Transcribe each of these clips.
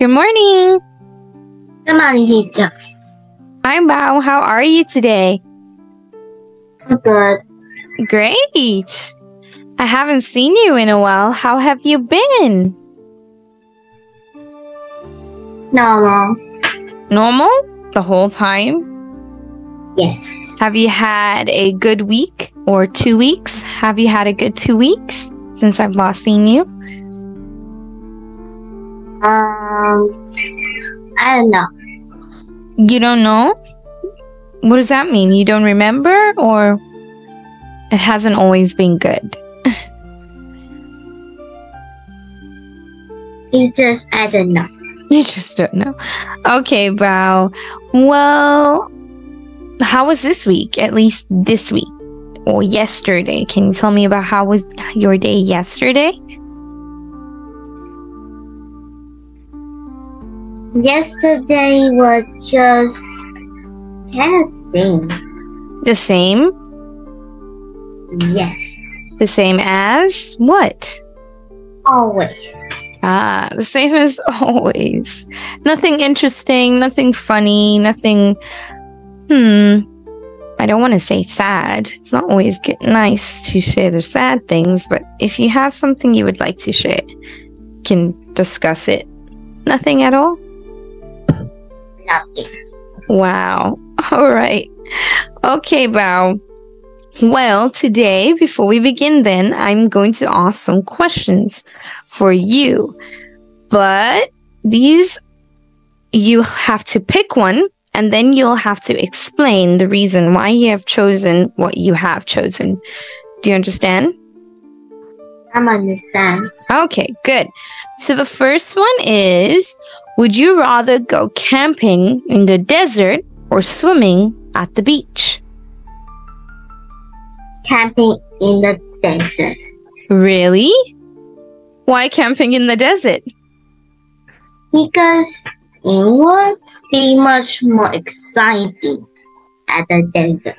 Good morning. Good morning, teacher. Hi, Bao. How are you today? I'm good. Great. I haven't seen you in a while. How have you been? Normal. Normal? The whole time? Yes. Have you had a good week or 2 weeks? Have you had a good 2 weeks since I've last seen you? I don't know. You don't know? What does that mean? You don't remember, or it hasn't always been good? I don't know. You just don't know. Okay, Bao. Well, how was this week? At least this week or yesterday. Can you tell me about how was your day yesterday? Yesterday was just kind of same. The same? Yes. The same as what? Always. The same as always. Nothing interesting, nothing funny, nothing... I don't want to say sad. It's not always nice to share the sad things, but if you have something you would like to share, you can discuss it. Nothing at all? Nothing. Wow. All right. Okay, Bao. Well, today, before we begin then, I'm going to ask some questions for you. But these, you have to pick one, and then you'll have to explain the reason why you have chosen what you have chosen. Do you understand? I understand. Okay, good. So the first one is, would you rather go camping in the desert or swimming at the beach? Camping in the desert. Really? Why camping in the desert? Because it would be much more exciting at the desert.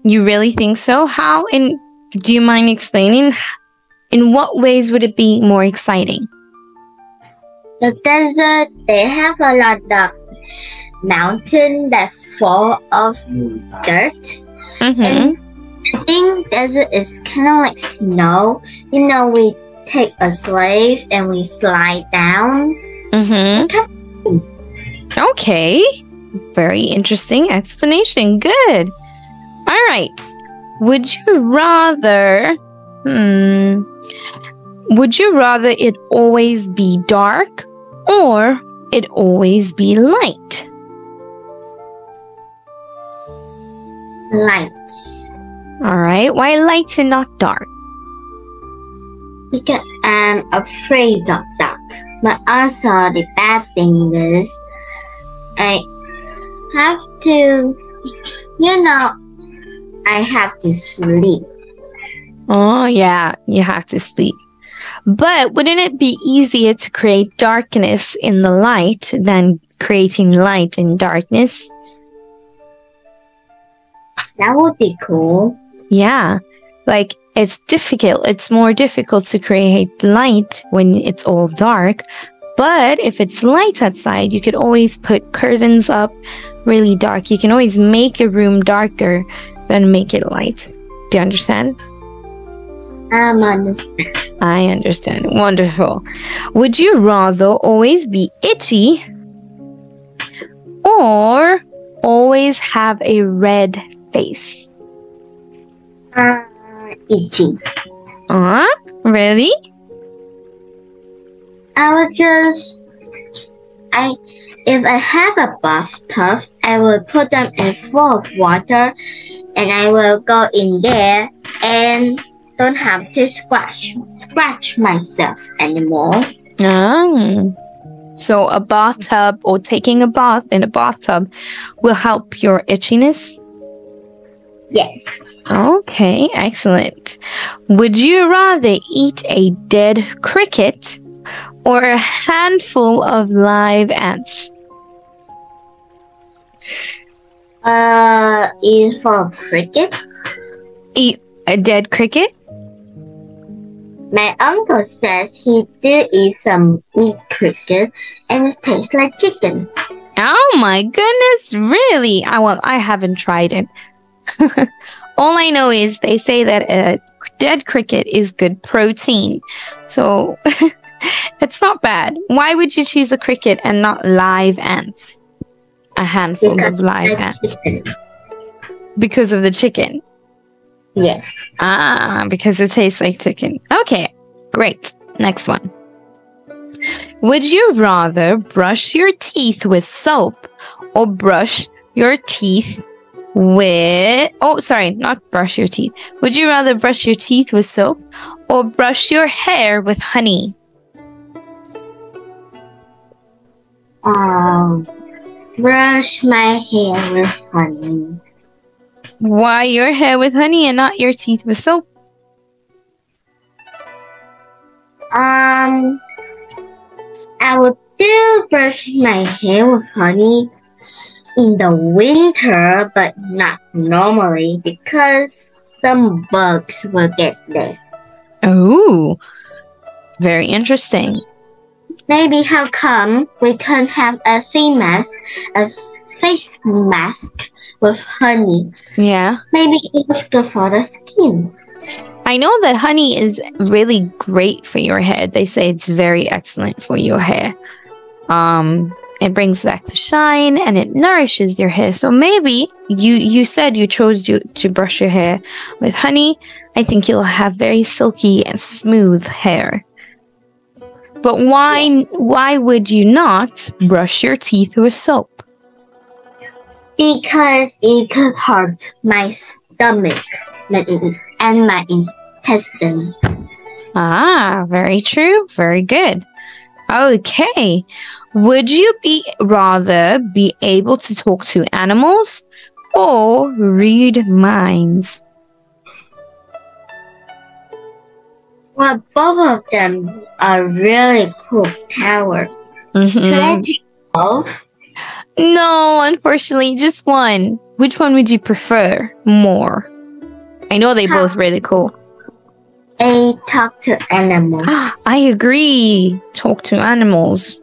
You really think so? How? And do you mind explaining? In what ways would it be more exciting? The desert, they have a lot of mountains that full of dirt. And I think desert is kind of like snow. You know, we take a slave and we slide down. Okay. Very interesting explanation. Good. All right. Would you rather... Would you rather it always be dark or it always be light? Lights. All right. Why light and not dark? Because I'm afraid of dark. But also the bad thing is I have to, I have to sleep. Oh, yeah. You have to sleep. But wouldn't it be easier to create darkness in the light than creating light in darkness? That would be cool. Yeah. Like, it's difficult. It's more difficult to create light when it's all dark. But if it's light outside, you could always put curtains up really dark. You can always make a room darker than make it light. Do you understand? I understand. I understand. Wonderful. Would you rather always be itchy or always have a red face? Itchy. Really? If I have a bathtub, I will put them in full of water and I will go in there and don't have to scratch myself anymore. So a bathtub or taking a bath in a bathtub will help your itchiness? Yes. Okay, excellent. Would you rather eat a dead cricket or a handful of live ants? Eat for cricket? Eat a dead cricket? My uncle says he did eat some meat cricket and it tastes like chicken. Oh my goodness, really? Well, I haven't tried it. All I know is they say that a dead cricket is good protein. So it's not bad. Why would you choose a cricket and not live ants? A handful of live ants. Chicken. Because of the chicken? Yes. Because it tastes like chicken. Okay, great. Next one. Would you rather brush your teeth with soap or brush your teeth with... Oh, sorry, not brush your teeth. Would you rather brush your teeth with soap or brush your hair with honey? Brush my hair with honey. Why your hair with honey and not your teeth with soap? I would do brush my hair with honey in the winter, but not normally because some bugs will get there. Oh, very interesting. Maybe how come we can't have a face mask with honey? Yeah. Maybe it's good for the skin. I know that honey is really great for your hair. They say it's very excellent for your hair. It brings back the shine and it nourishes your hair. So maybe you said you chose to brush your hair with honey. I think you'll have very silky and smooth hair. But why would you not brush your teeth with soap? Because it could hurt my stomach and my intestine. Very true. Very good. Okay. Would you rather be able to talk to animals or read minds? Well, both of them are really cool power. Can I do both? No, unfortunately, just one. Which one would you prefer more? I know they both really cool. I talk to animals. I agree. Talk to animals.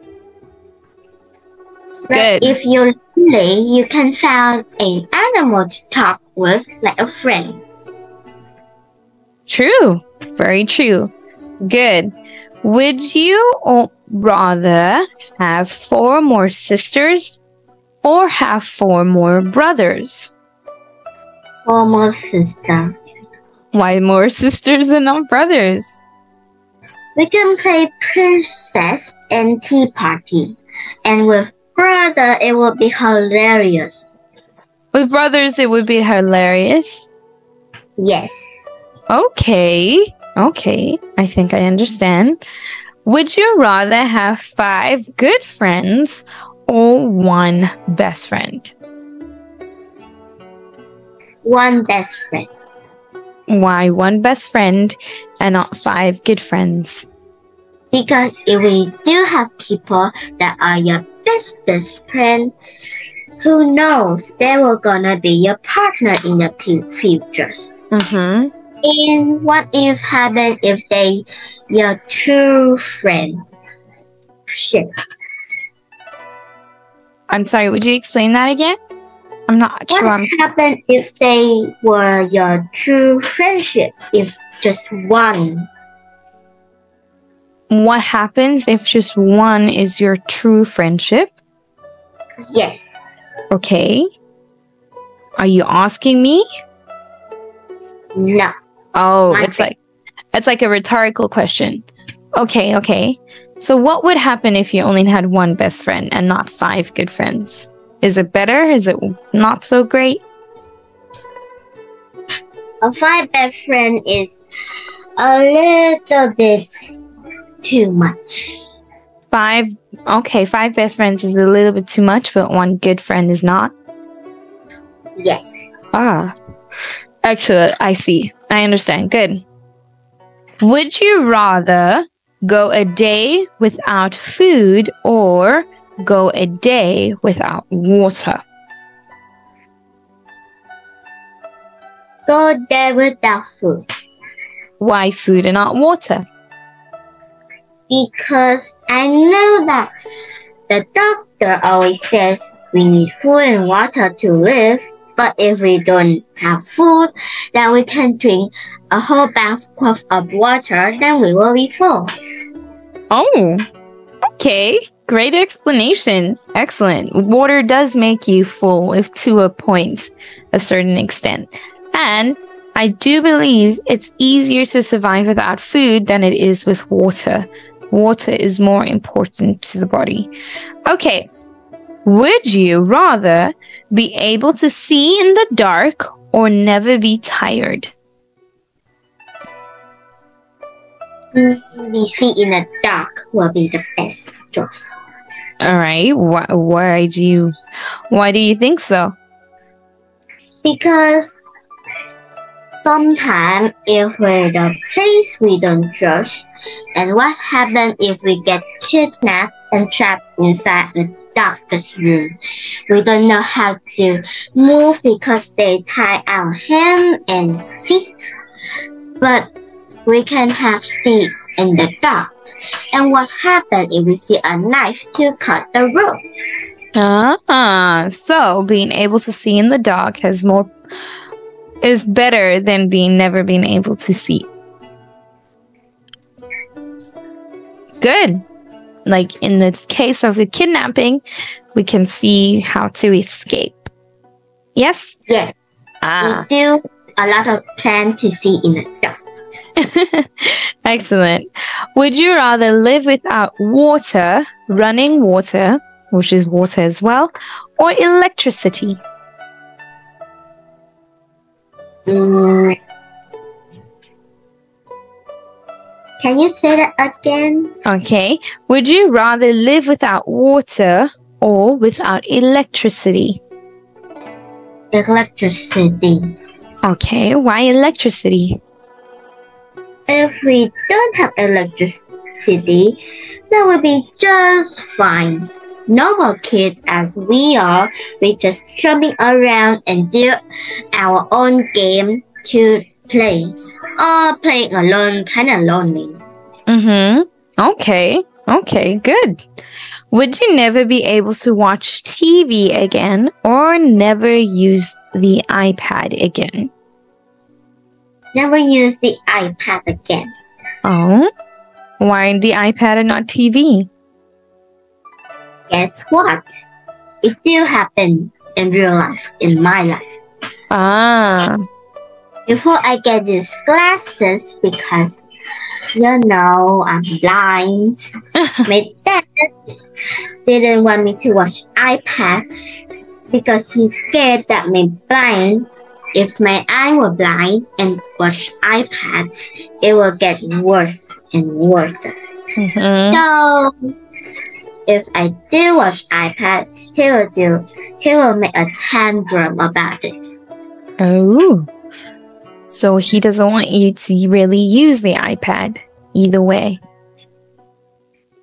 But Good. if you're lonely, you can find an animal to talk with, like a friend. True. Very true. Good. Would you rather have 4 more sisters or have 4 more brothers? 4 more sisters. Why more sisters and not brothers? We can play princess and tea party. And with brother, it will be hilarious. With brothers, it would be hilarious. Yes. Okay. I think I understand. Would you rather have 5 good friends or 1 best friend? 1 best friend. Why 1 best friend and not 5 good friends? Because if we do have people that are your best friend, who knows, they were gonna be your partner in the futures. And what if happen if they your true friend? Shit. I'm sorry, would you explain that again? I'm not sure. What happened if they were your true friendship? If just one? What happens if just one is your true friendship? Yes. Okay. Are you asking me? No. Oh, it's like a rhetorical question. Okay. So what would happen if you only had 1 best friend and not 5 good friends? Is it better? Is it not so great? A 5 best friend is a little bit too much. 5 best friends is a little bit too much, but 1 good friend is not? Yes. Actually, I see. I understand. Good. Would you rather go a day without food or go a day without water? Go a day without food. Why food and not water? Because I know that the doctor always says we need food and water to live. But if we don't have food, then we can drink a whole bath of water, then we will be full. Oh, okay. Great explanation. Excellent. Water does make you full if to a point, a certain extent. And I do believe it's easier to survive without food than it is with water. Water is more important to the body. Okay. Would you rather be able to see in the dark or never be tired? We see in the dark will be the best choice. All right. Why do you think so? Because sometimes if we're the place we don't trust, and what happens if we get kidnapped and trapped inside the darkest room? We don't know how to move because they tie our hands and feet. But we can have sleep in the dark. And what happens if we see a knife to cut the rope? So being able to see in the dark is better than never being able to see. Good. Like in the case of the kidnapping, we can see how to escape. Yes? Yes. We do a lot of plan to see in the dark. Excellent. Would you rather live without water, running water, which is water as well, or electricity? Can you say that again? Okay. Would you rather live without water or without electricity? Electricity. Okay. Why electricity? If we don't have electricity, that will be just fine. Normal kids as we are, we just jumping around and do our own game to play. Or playing alone, kind of lonely. Okay. Okay, good. Would you never be able to watch TV again or never use the iPad again? Never use the iPad again. Oh, why the iPad and not TV? Guess what? It do happen in real life, in my life. Before I get these glasses, because I'm blind. My dad didn't want me to watch iPad because he's scared that I'm blind. If my eye were blind and watch iPad, it will get worse and worse. So if I do watch iPad, he will make a tantrum about it. Oh. So he doesn't want you to really use the iPad either way.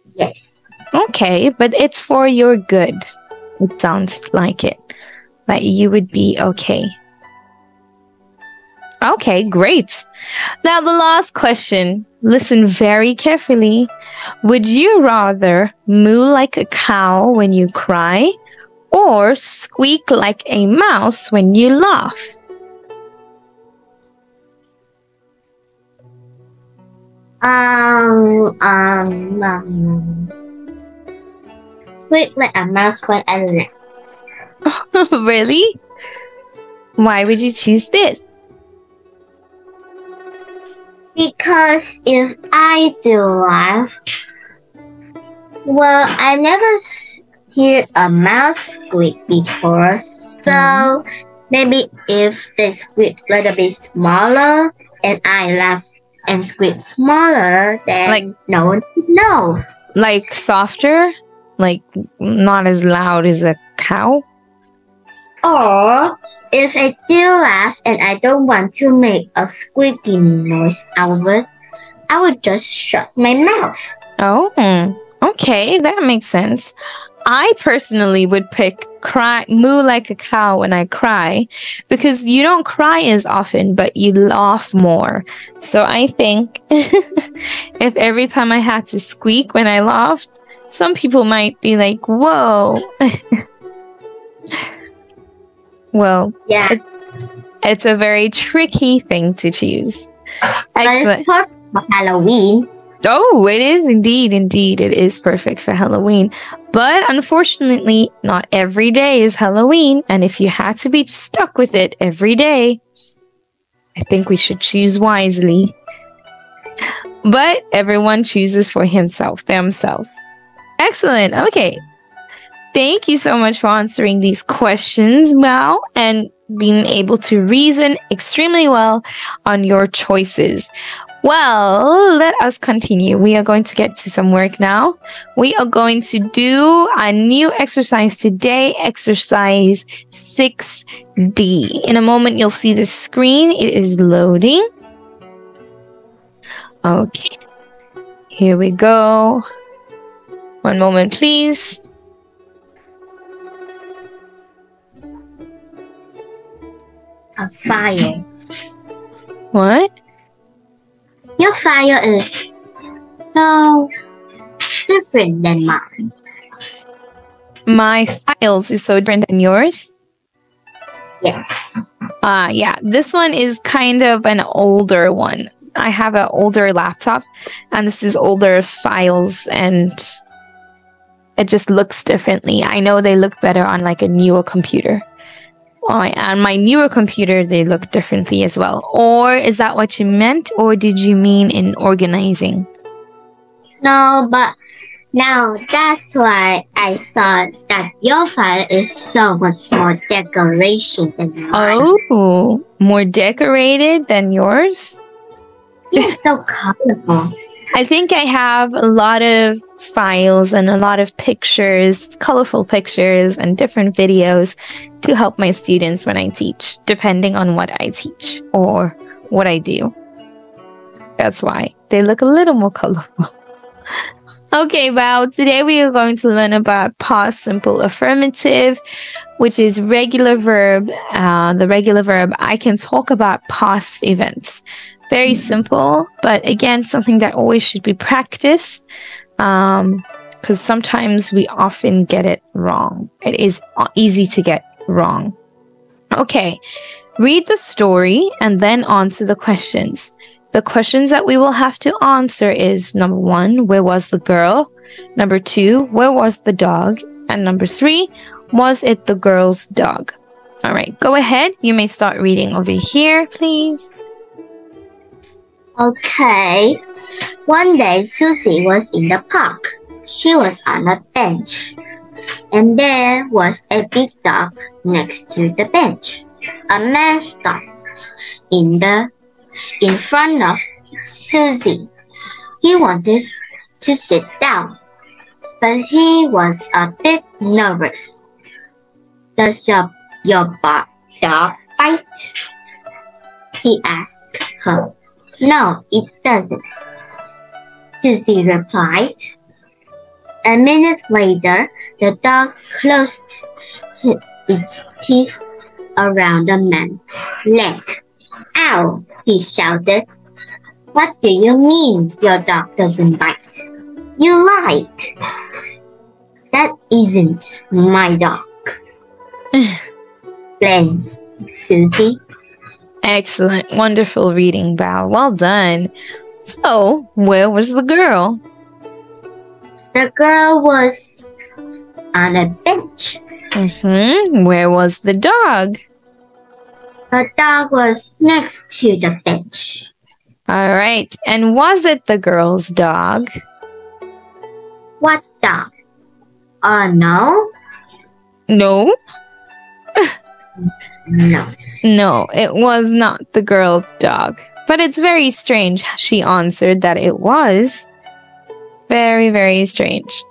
Yes. Okay, but it's for your good. It sounds like it. That you would be okay. Okay, great. Now the last question. Listen very carefully. Would you rather moo like a cow when you cry or squeak like a mouse when you laugh? Squeak like a mouse when I laugh. Really? Why would you choose this? Because if I do laugh, well, I never heard a mouse squeak before, so maybe if they squeak a little bit smaller and I laugh and squeak smaller, then no one knows. Like softer? Like not as loud as a cow? Or if I do laugh and I don't want to make a squeaky noise out of it, I would just shut my mouth. Oh, okay, that makes sense. I personally would pick moo like a cow when I cry, because you don't cry as often, but you laugh more. So I think if every time I had to squeak when I laughed, some people might be like, whoa. Well, yeah, it's a very tricky thing to choose. Excellent. But it's perfect for Halloween. Oh, it is indeed. Indeed, it is perfect for Halloween. But unfortunately, not every day is Halloween. And if you had to be stuck with it every day, I think we should choose wisely. But everyone chooses for themselves. Excellent. Okay. Thank you so much for answering these questions, Mao, and being able to reason extremely well on your choices. Well, let us continue. We are going to get to some work now. We are going to do a new exercise today, exercise 6D. In a moment, you'll see the screen. It is loading. Okay. Here we go. One moment, please. A fire. What? Your fire is so different than mine. My files is so different than yours? Yes. Yeah, this one is kind of an older one. I have an older laptop, and this is older files, and it just looks differently. I know they look better on like a newer computer. On my newer computer, they look differently as well. Or is that what you meant? Or did you mean in organizing? No, but now that's why I thought that your file is so much more decoration than mine. Oh, more decorated than yours? It's so colorful. I think I have a lot of files and a lot of pictures, colorful pictures and different videos to help my students when I teach, depending on what I teach or what I do. That's why they look a little more colorful. Okay, Bao, today we are going to learn about past simple affirmative, which is regular verb. The regular verb, I can talk about past events. Very simple, but again, something that always should be practiced, because sometimes we often get it wrong. It is easy to get wrong. Okay, read the story and then on to the questions. The questions that we will have to answer is number 1, where was the girl? Number 2, where was the dog? And number 3, was it the girl's dog? All right, go ahead. You may start reading over here, please. Okay. One day, Susie was in the park. She was on a bench. And there was a big dog next to the bench. A man stopped in front of Susie. He wanted to sit down, but he was a bit nervous. Does your dog bite? He asked her. No, it doesn't, Susie replied. A minute later, the dog closed its teeth around the man's leg. Ow, he shouted. What do you mean your dog doesn't bite? You lied. That isn't my dog. Blamed Susie. Excellent. Wonderful reading, Bao. Well done. So, where was the girl? The girl was on a bench. Where was the dog? The dog was next to the bench. All right. And was it the girl's dog? What dog? No. No? No. No, it was not the girl's dog. But it's very strange she answered that it was. Very, very strange.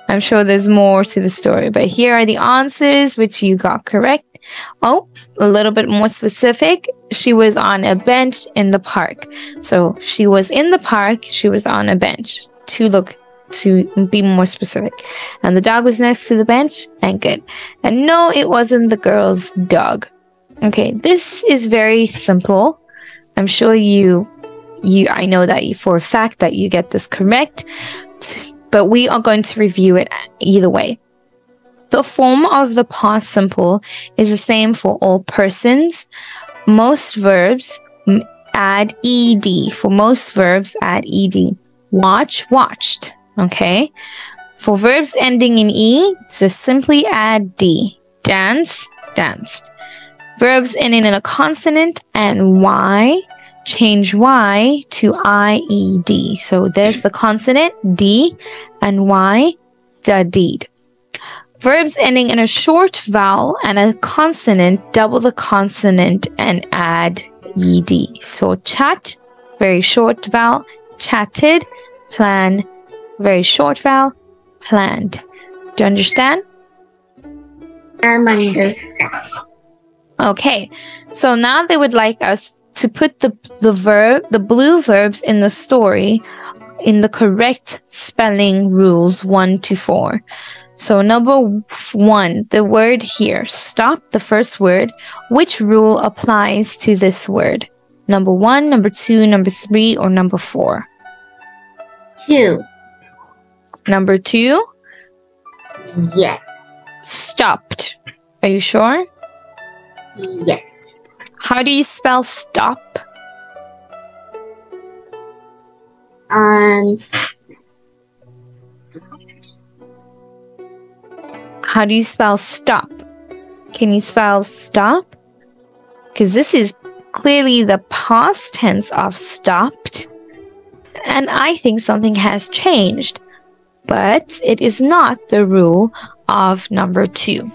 I'm sure there's more to the story, but here are the answers which you got correct. Oh, a little bit more specific. She was on a bench in the park. So she was in the park. She was on a bench to look to be more specific. And the dog was next to the bench, and good. And no, it wasn't the girl's dog. Okay, this is very simple. I'm sure I know that for a fact that you get this correct, but we are going to review it either way. The form of the past simple is the same for all persons. Most verbs add ed. For most verbs, add ed. Watch, watched. Okay. For verbs ending in e, just simply add d. Dance, danced. Verbs ending in a consonant and y, change y to ied. So there's the consonant d and y, the deed. Verbs ending in a short vowel and a consonant, double the consonant and add ed. So chat, very short vowel, chatted. Plan, very short vowel, planned. Do you understand? Understand. Okay, so now they would like us to put the blue verbs in the story in the correct spelling rules 1 to 4. So number 1, the word here, stop, the first word. Which rule applies to this word? Number 1, number 2, number 3, or number 4? 2. Number 2? Yes. Stopped. Are you sure? Yes. How do you spell stop? How do you spell stop? Can you spell stop? Because this is clearly the past tense of stopped. And I think something has changed. But it is not the rule of number 2.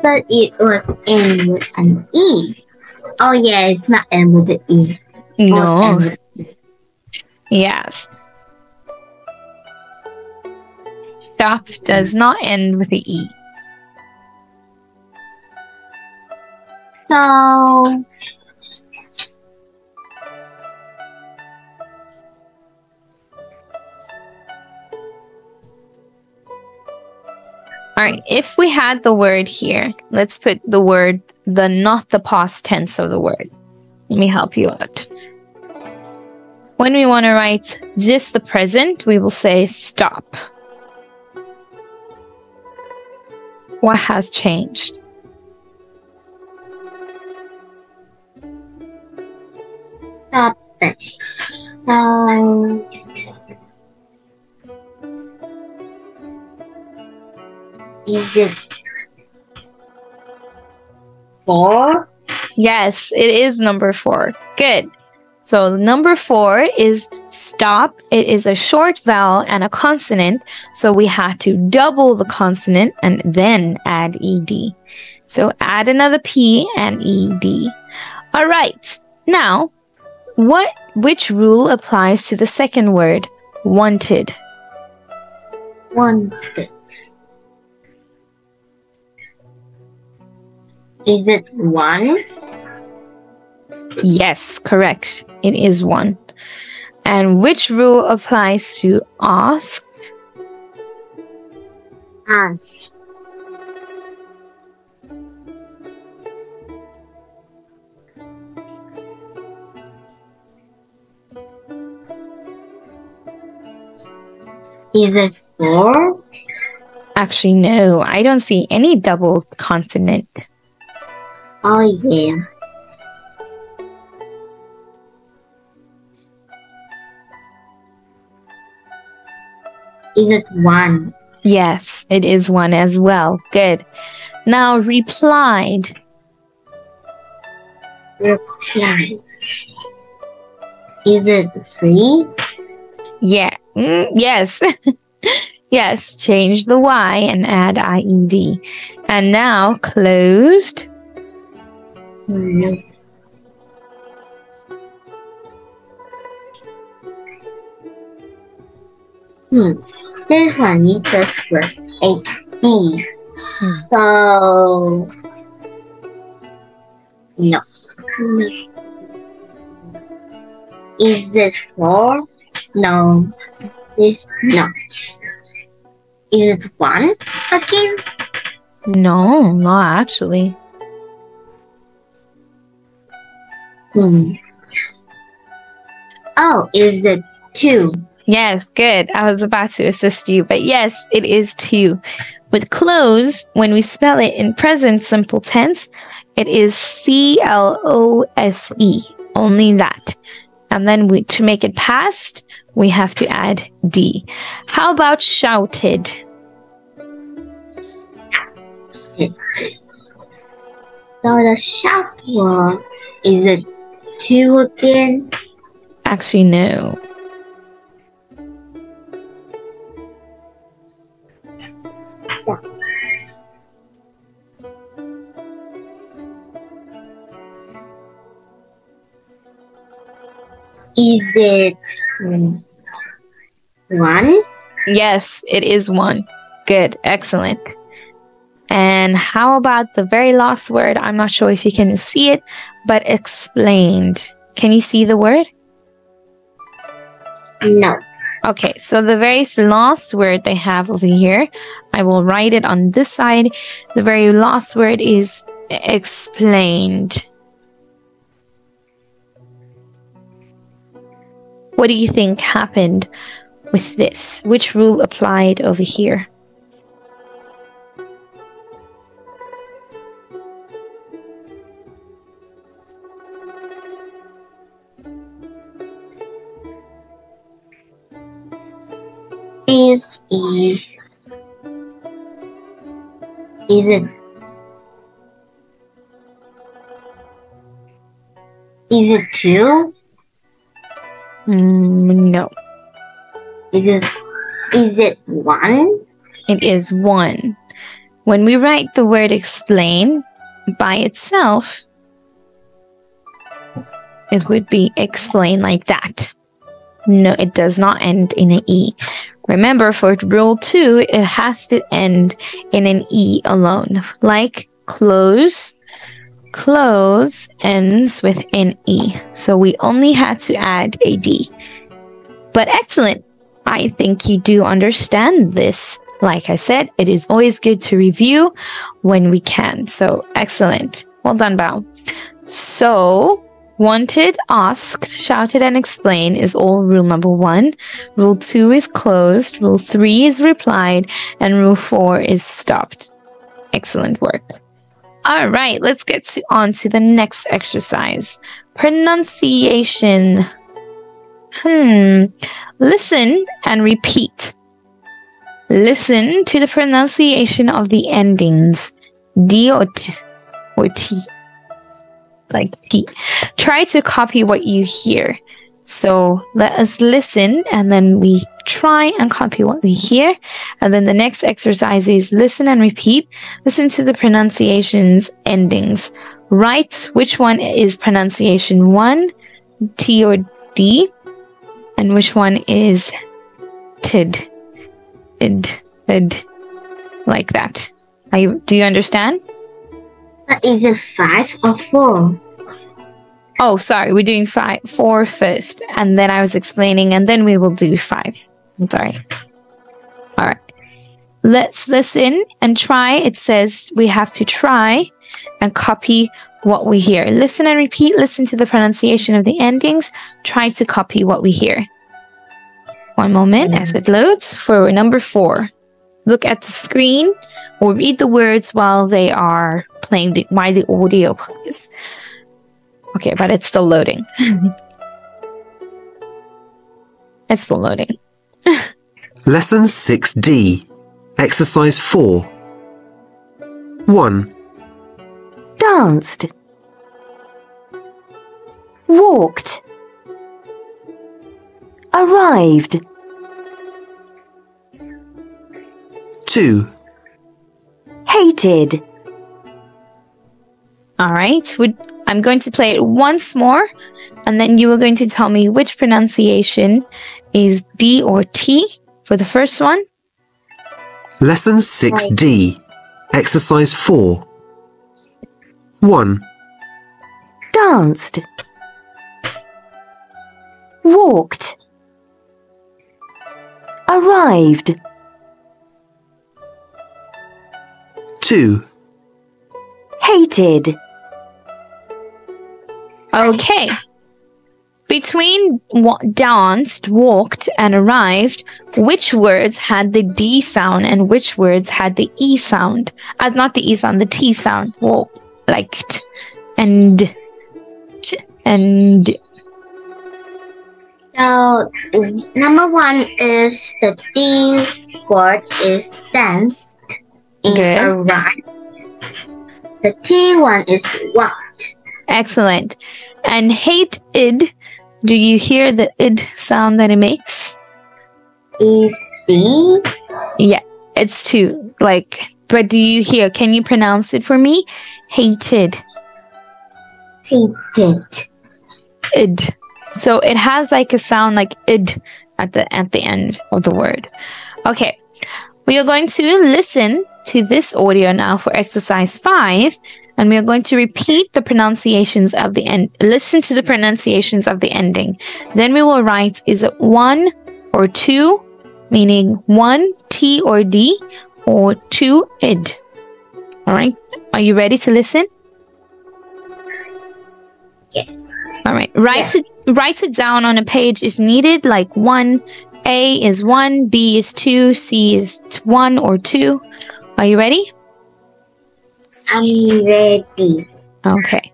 But it was N with an E. Oh yeah, it's not N with the E. No. Yes. Stop does not end with the E. So Alright, if we had the word here, let's put the word, not the past tense of the word. Let me help you out. When we want to write just the present, we will say stop. What has changed? stop it. So is it 4? Yes, it is number 4. Good. So number 4 is stop. It is a short vowel and a consonant. So we have to double the consonant and then add ed. So add another p and ed. All right. Now, which rule applies to the second word, wanted? Wanted. Is it 1? Yes, correct. It is 1. And which rule applies to asked? Ask. Is it 4? Actually, no. I don't see any double consonant. Oh, yeah. Is it 1? Yes, it is 1 as well. Good. Now, replied. Replied. Is it 3? Yeah. Yes. Yes, change the Y and add IED. And now, closed. No. This one needs us for HD. So, no. Is it 4? No, it's not. Is it 1 again? No, not actually. Oh, is it 2? Yes, good. I was about to assist you, but yes, it is 2. With close, when we spell it in present simple tense, it is C-L-O-S-E. Only that. And then to make it past, we have to add D. How about shouted? So the shout word, is it 2 again? Actually, no. Is it 1? Yes, it is 1. Good, excellent. And how about the very last word? I'm not sure if you can see it, but explained. Can you see the word? No. Okay, so the very last word they have over here, I will write it on this side. The very last word is explained. What do you think happened with this? Which rule applied over here? Is it 2? No. Is it 1? It is 1. When we write the word explain by itself, it would be explain like that. No, it does not end in an E. Remember, for rule 2, it has to end in an E alone. Like close. Close ends with an E. So we only had to add a D. But excellent. I think you do understand this. Like I said, it is always good to review when we can. So excellent. Well done, Bao. So wanted, asked, shouted, and explained is all rule number 1. Rule 2 is closed. Rule 3 is replied. And rule 4 is stopped. Excellent work. All right, let's get on to the next exercise. Pronunciation. Listen and repeat. Listen to the pronunciation of the endings. D or T. Or T. Like T. Try to copy what you hear. So let us listen and then we try and copy what we hear. And then the next exercise is listen and repeat. Listen to the pronunciations endings. Write which one is pronunciation 1, T or D, and which one is tid, id, like that. Do you understand? Is it 5 or 4? Oh, sorry, we're doing 4 first, and then I was explaining, and then we will do 5. I'm sorry. All right. Let's listen and try. It says we have to try and copy what we hear. Listen and repeat. Listen to the pronunciation of the endings. Try to copy what we hear. One moment as it loads for number 4. Look at the screen or read the words while they are playing, while the audio plays. Okay, but it's still loading. It's still loading. Lesson 6D. Exercise 4. 1. Danced. Walked. Arrived. 2. Hated. All right, I'm going to play it once more, and then you are going to tell me which pronunciation is D or T for the first one. Lesson 6D. Exercise 4. 1. Danced. walked, arrived, 2, hated, Okay. Between danced, walked, and arrived, which words had the D sound and which words had the E sound? Not the E sound, the T sound. Walked, like t and t and. So number 1 is the D word is danced and Good. arrived. The T one is walked. Excellent. And hated, do you hear the id sound that it makes? Is D? Yeah, it's 2. Like, but do you hear? Can you pronounce it for me? Hated. Hated. Id. So it has like a sound like id at the end of the word. Okay. We are going to listen to this audio now for exercise 5, and we are going to repeat the pronunciations of the end. Listen to the pronunciations of the ending. Then we will write, is it 1 or 2, meaning 1 T or D, or 2 id. All right. Are you ready to listen? Yes. All right. Write it down on a page is needed, like 1. A is 1, B is 2, C is 1 or 2. Are you ready? I'm ready. Okay.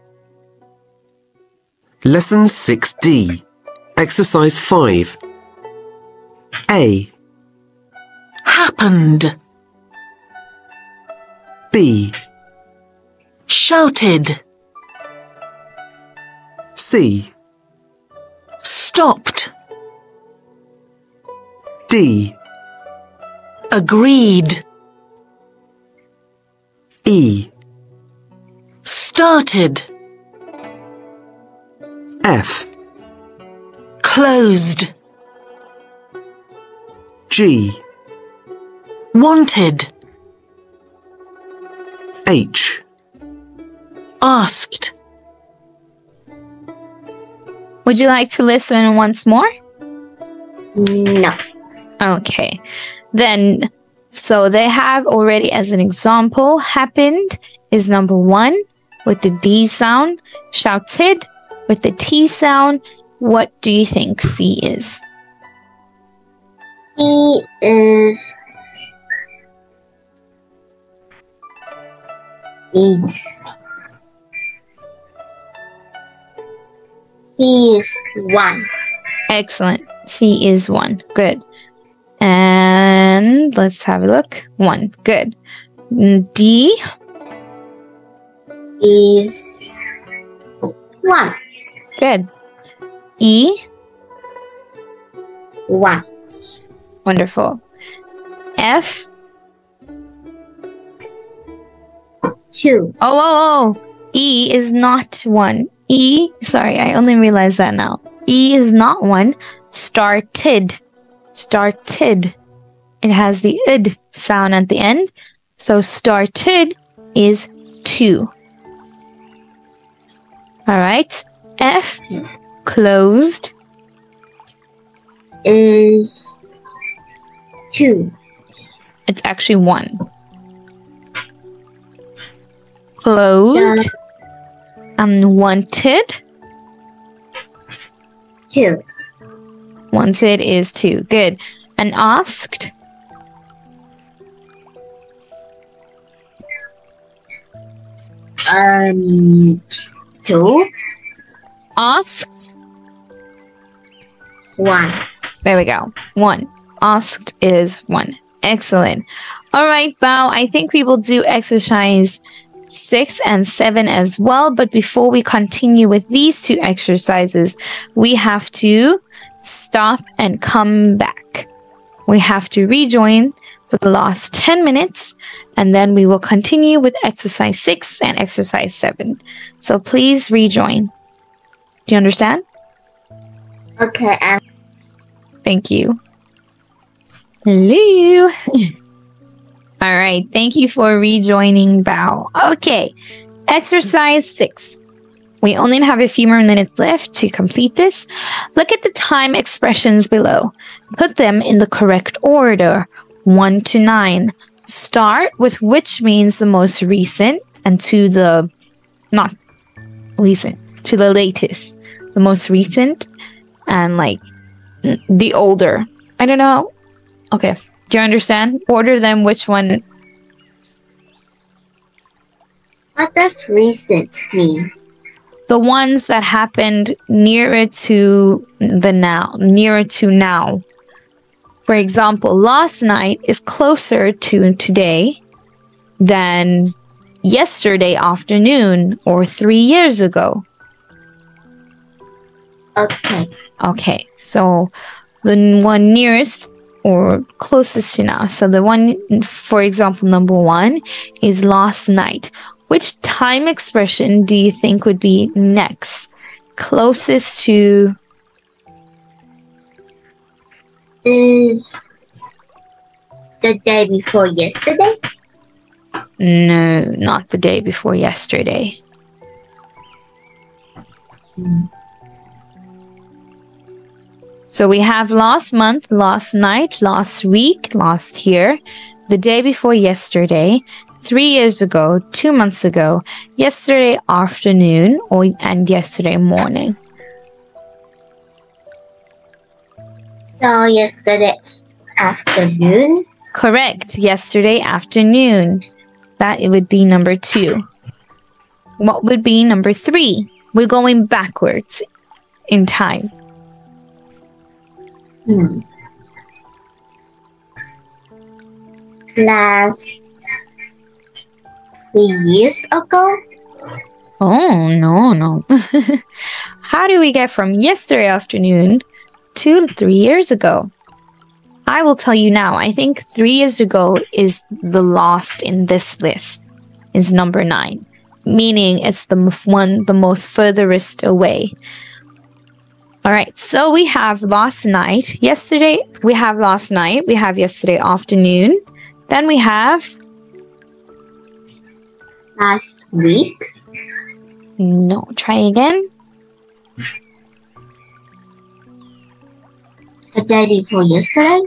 Lesson 6D, Exercise 5. A, happened, B, shouted, C, stopped, D, agreed, E, started, F, closed, G, wanted, H, asked, Would you like to listen once more? No. Okay. Then, so they have already as an example, happened is number 1 with the D sound, shouted with the T sound. What do you think C is? He is eats. He is 1. Excellent. C is 1. Good. And let's have a look. 1. Good. D Is 1. Good. E. 1. Wonderful. F. 2. Oh. E is not 1. E. Sorry, I only realized that now. E is not 1. Started. Started. It has the id sound at the end. So started is 2. All right. F. Closed. Is 2. It's actually 1. Closed. Unwanted. 2. Wanted is 2. Good. And asked. Two. Asked. 1. There we go. 1. Asked is 1. Excellent. All right, Bao. I think we will do exercise 6 and 7 as well. But before we continue with these 2 exercises, we have to stop and come back. We have to rejoin for the last 10 minutes, and then we will continue with exercise 6 and exercise 7. So please rejoin. Do you understand? Okay. Thank you. Hello. All right. Thank you for rejoining, Bao. Okay. Exercise 6. We only have a few more minutes left to complete this. Look at the time expressions below. Put them in the correct order, 1 to 9. Start with which means the most recent and to the not recent, to the latest. The most recent and like the older. I don't know. Okay. Do you understand? Order them which one. What does recent mean? The ones that happened nearer to the now, nearer to now. For example, last night is closer to today than yesterday afternoon or 3 years ago. Okay. Okay, so the one nearest or closest to now. So the one, for example, number 1 is last night. Which time expression do you think would be next? Closest to... Is the day before yesterday? No, not the day before yesterday. So we have last month, last night, last week, last year, the day before yesterday, 3 years ago, 2 months ago, yesterday afternoon, and yesterday morning. So yesterday afternoon? Correct. Yesterday afternoon. That it would be number 2. What would be number 3? We're going backwards in time. Last 3 years ago? Oh, no. How do we get from yesterday afternoon to 3 years ago? I will tell you now. I think 3 years ago is the last in this list, is number 9, meaning it's the most furthest away. All right, so we have last night, yesterday, we have last night, we have yesterday afternoon, then we have... Last week? No, try again. The day before yesterday?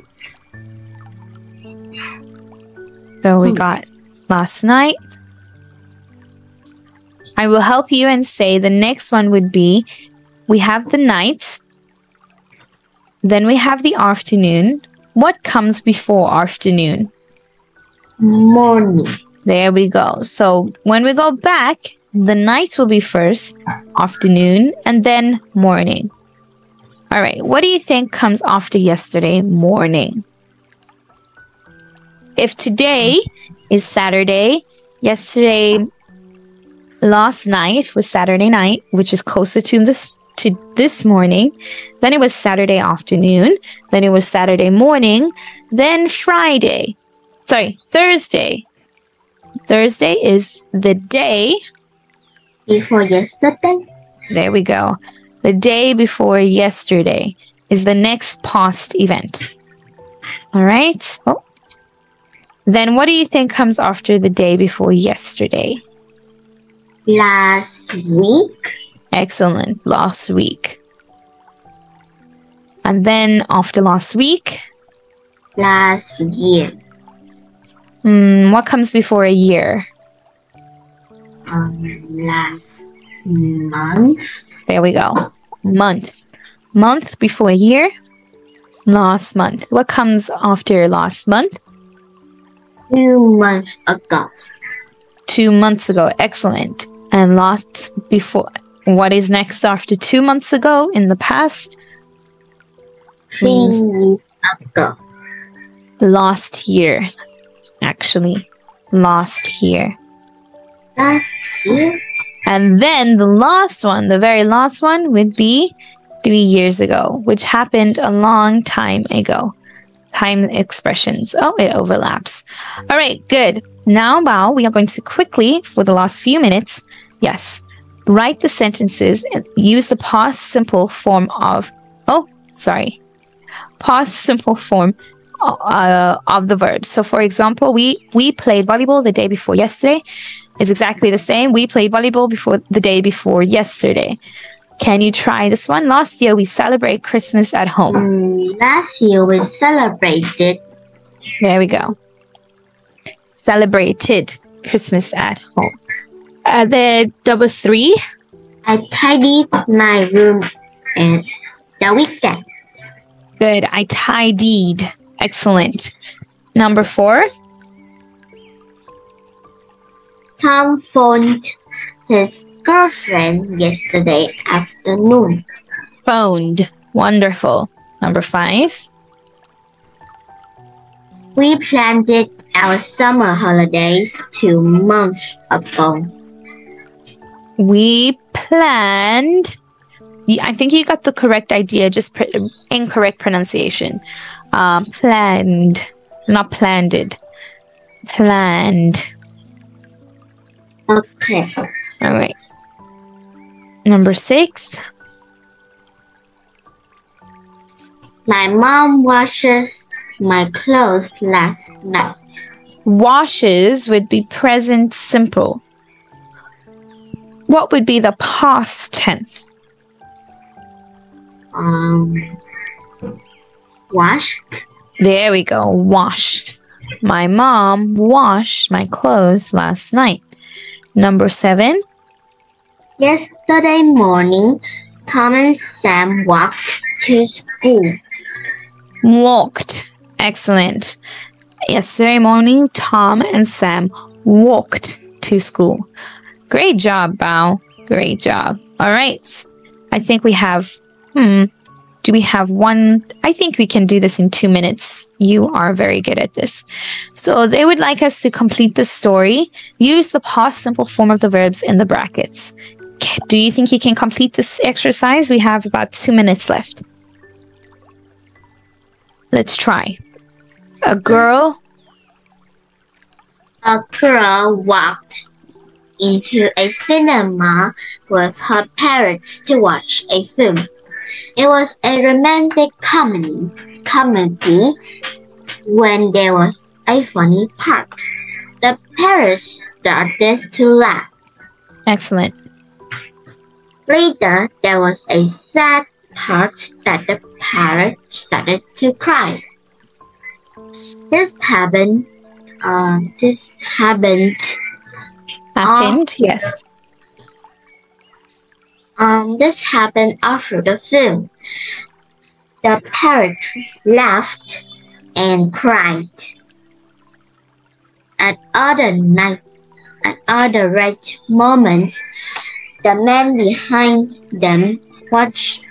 So we got last night. I will help you and say the next one would be, we have the night, then we have the afternoon. What comes before afternoon? Morning. There we go. So when we go back, the night will be first, afternoon, and then morning. All right, what do you think comes after yesterday morning? If today is Saturday, yesterday, last night was Saturday night, which is closer to this morning. Then it was Saturday afternoon. Then it was Saturday morning. Then Thursday. Thursday is the day before yesterday. There we go. The day before yesterday is the next past event. All right. Oh. Then what do you think comes after the day before yesterday? Last week. Excellent. Last week. And then after last week? Last year. What comes before a year? Last month. There we go. Month. Month before a year? Last month. What comes after last month? 2 months ago. 2 months ago. Excellent. And last before. What is next after 2 months ago in the past? 3 years ago. Last year. Actually. Last year. Last year? And then the last one, the very last one would be 3 years ago, which happened a long time ago. Time expressions. Oh, it overlaps. All right, good. Now, Bao, we are going to quickly, for the last few minutes, yes, write the sentences and use the past simple form of, past simple form of the verb. So for example, we played volleyball the day before yesterday. It's exactly the same. We played volleyball the day before yesterday. Can you try this one? Last year we celebrate Christmas at home. Last year we celebrated. There we go. Celebrated Christmas at home. The number 3. I tidied my room at the weekend. Good. I tidied. Excellent. Number 4. Tom phoned his girlfriend yesterday afternoon. Phoned. Wonderful. Number 5. We planned our summer holidays 2 months ago. We planned. I think you got the correct idea, just incorrect pronunciation. Planned, not planned. Planned. Okay. All right. Number 6. My mom washes my clothes last night. Washes would be present simple. What would be the past tense? Washed. There we go. Washed. My mom washed my clothes last night. Number 7. Yesterday morning, Tom and Sam walked to school. Walked. Excellent. Yesterday morning, Tom and Sam walked to school. Great job, Bao. Great job. All right. I think we have... Do we have one? I think we can do this in 2 minutes. You are very good at this. So they would like us to complete the story. Use the past simple form of the verbs in the brackets. Do you think you can complete this exercise? We have about 2 minutes left. Let's try. A girl walked into a cinema with her parents to watch a film. It was a romantic comedy when there was a funny part. The parents started to laugh. Excellent. Later, there was a sad part that the parents started to cry. This happened. Yes. This happened after the film. The parrot laughed and cried. At other right moments, the man behind them watched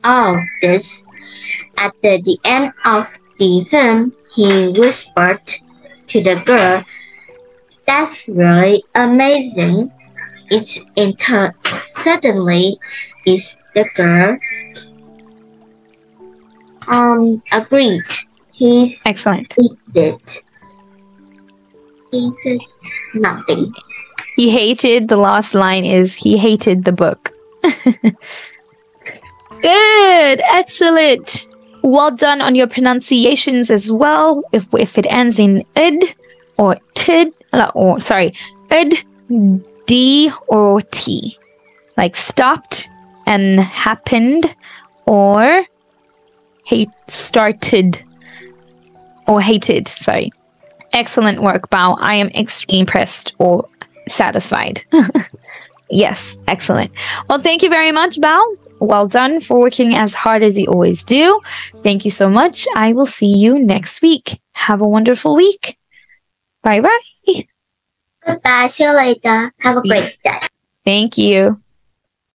all this. At the end of the film, he whispered to the girl, "That's really amazing." Suddenly, is the girl agreed. He's excellent. He did nothing. He hated, the last line is he hated the book. Good, excellent. Well done on your pronunciations as well. If it ends in id or tid, or sorry, id, d or t, like stopped and happened, or started or hated. Sorry. Excellent work, Bao. I am extremely impressed or satisfied. Yes, excellent. Well, thank you very much, Bao. Well done for working as hard as you always do. Thank you so much. I will see you next week. Have a wonderful week. Bye-bye. Goodbye. See you later. Have a great day. Thank you.